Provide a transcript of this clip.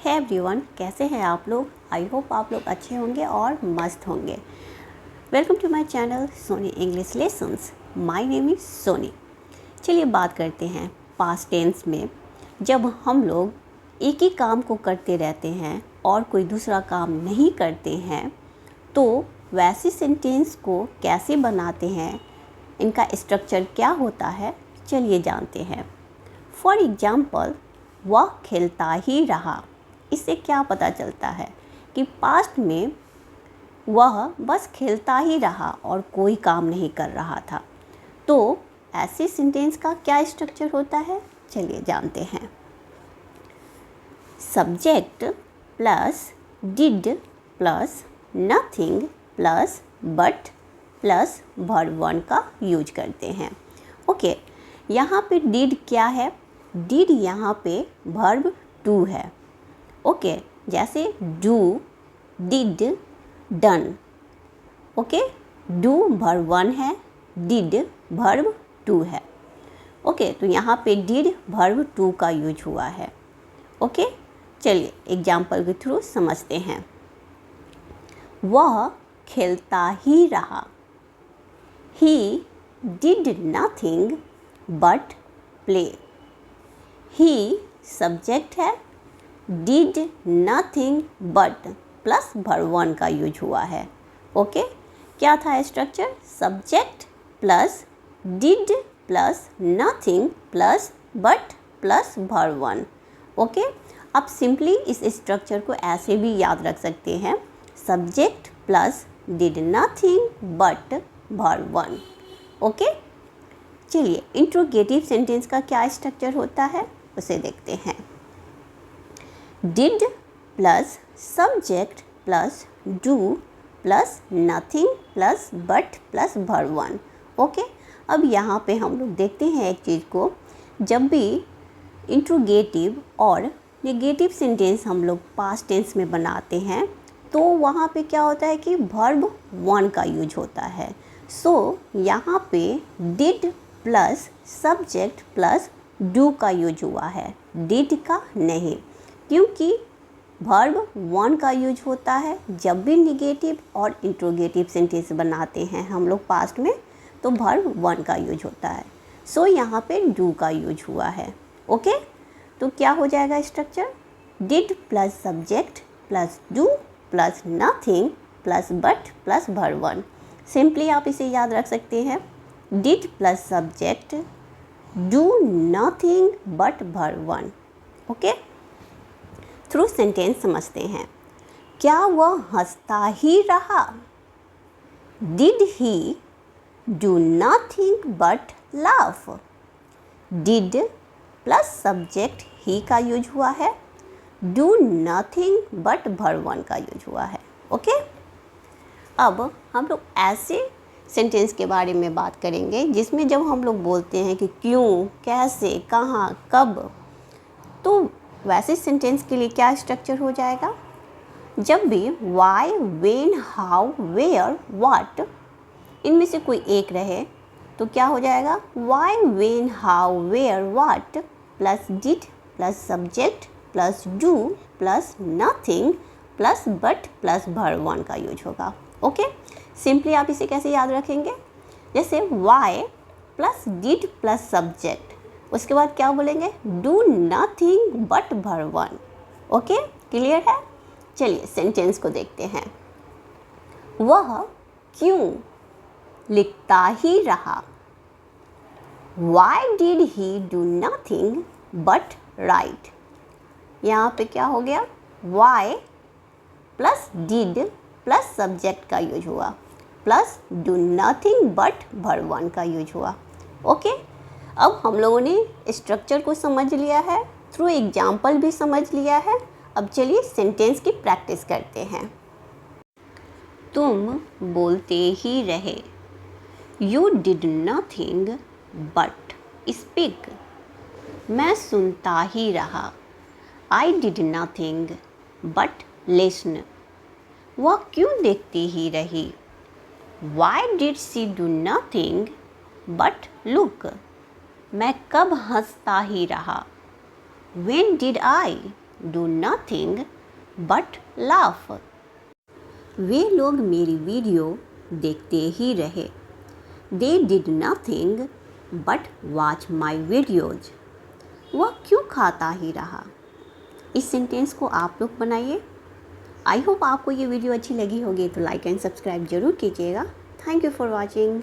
है एवरीवन, कैसे हैं आप लोग। आई होप आप लोग अच्छे होंगे और मस्त होंगे। Welcome to my channel Soni English lessons. My name is Soni. चलिए बात करते हैं पास्ट टेंस में। जब हम लोग एक ही काम को करते रहते हैं और कोई दूसरा काम नहीं करते हैं तो वैसी सेंटेंस को कैसे बनाते हैं, इनका स्ट्रक्चर क्या होता है, चलिए जानते हैं। फॉर एग्जाम्पल, वह खेलता ही रहा। इससे क्या पता चलता है कि पास्ट में वह बस खेलता ही रहा और कोई काम नहीं कर रहा था। तो ऐसे सेंटेंस का क्या स्ट्रक्चर होता है, चलिए जानते हैं। Subject plus did plus nothing plus but plus verb one का यूज करते हैं। ओके, यहाँ पे डिड क्या है? डिड यहाँ पे वर्ब टू है। ओके, जैसे do, did, done. Okay, do verb one है, डिड वर्ब टू है। ओके, तो यहाँ पे डिड वर्ब टू का यूज हुआ है। ओके, चलिए एग्जाम्पल के थ्रू समझते हैं। वह खेलता ही रहा। He did nothing but play. He subject है, did nothing but plus verb one का यूज हुआ है। ओके, क्या था structure? Subject plus did plus nothing plus but plus verb one. Okay, आप सिंपली इस स्ट्रक्चर को ऐसे भी याद रख सकते हैं, subject plus did nothing but verb one. Okay, चलिए इंट्रोगेटिव सेंटेंस का क्या स्ट्रक्चर होता है उसे देखते हैं। Did plus subject plus do plus nothing plus but plus verb one. Okay, अब यहाँ पे हम लोग देखते हैं एक चीज़ को, जब भी इंट्रोगेटिव और नेगेटिव सेंटेंस हम लोग पास्ट टेंस में बनाते हैं तो वहाँ पे क्या होता है कि वर्ब वन का यूज होता है। सो यहाँ पे did plus subject plus do का यूज हुआ है, डिड का नहीं, क्योंकि वर्ब वन का यूज होता है जब भी निगेटिव और इंट्रोगेटिव सेंटेंस बनाते हैं हम लोग पास्ट में, तो वर्ब वन का यूज होता है। सो यहाँ पे डू का यूज हुआ है। ओके, तो क्या हो जाएगा structure? Did plus subject plus do plus nothing plus but plus verb one. Simply आप इसे याद रख सकते हैं, did plus subject do nothing but verb one. Okay, through sentence समझते हैं। क्या वह हंसता ही रहा? Did he do nothing but laugh. Did plus subject he का यूज हुआ है, do nothing but verb one का यूज हुआ है। ओके, अब हम लोग ऐसे सेंटेंस के बारे में बात करेंगे जिसमें जब हम लोग बोलते हैं कि क्यों, कैसे, कहाँ, कब, तो वैसे सेंटेंस के लिए क्या स्ट्रक्चर हो जाएगा? जब भी why, when, how, where, what इनमें से कोई एक रहे तो क्या हो जाएगा? Why, when, how, where, what plus did plus subject plus do plus nothing plus but plus verb one का यूज होगा। ओके, सिंपली आप इसे कैसे याद रखेंगे? जैसे why plus did plus subject, उसके बाद क्या बोलेंगे? Do nothing but verb one. Okay, clear है? चलिए सेंटेंस को देखते हैं। वह क्यों लिखता ही रहा। Why did he do nothing but write? यहाँ पे क्या हो गया? Why plus did plus subject का यूज हुआ plus do nothing but verb one का यूज हुआ। ओके, अब हम लोगों ने स्ट्रक्चर को समझ लिया है, थ्रू एग्जाम्पल भी समझ लिया है। अब चलिए सेंटेंस की प्रैक्टिस करते हैं। तुम बोलते ही रहे। You did nothing but speak. मैं सुनता ही रहा। I did nothing but listen. वह क्यों देखती ही रही? Why did she do nothing but look. मैं कब हंसता ही रहा? When did I do nothing but laugh. वे लोग मेरी वीडियो देखते ही रहे. They did nothing but watch my videos. वह क्यों खाता ही रहा. इस सेंटेंस को आप लोग बनाइए. आई होप आपको ये वीडियो अच्छी लगी होगी तो लाइक एंड सब्सक्राइब ज़रूर कीजिएगा. Thank you for watching.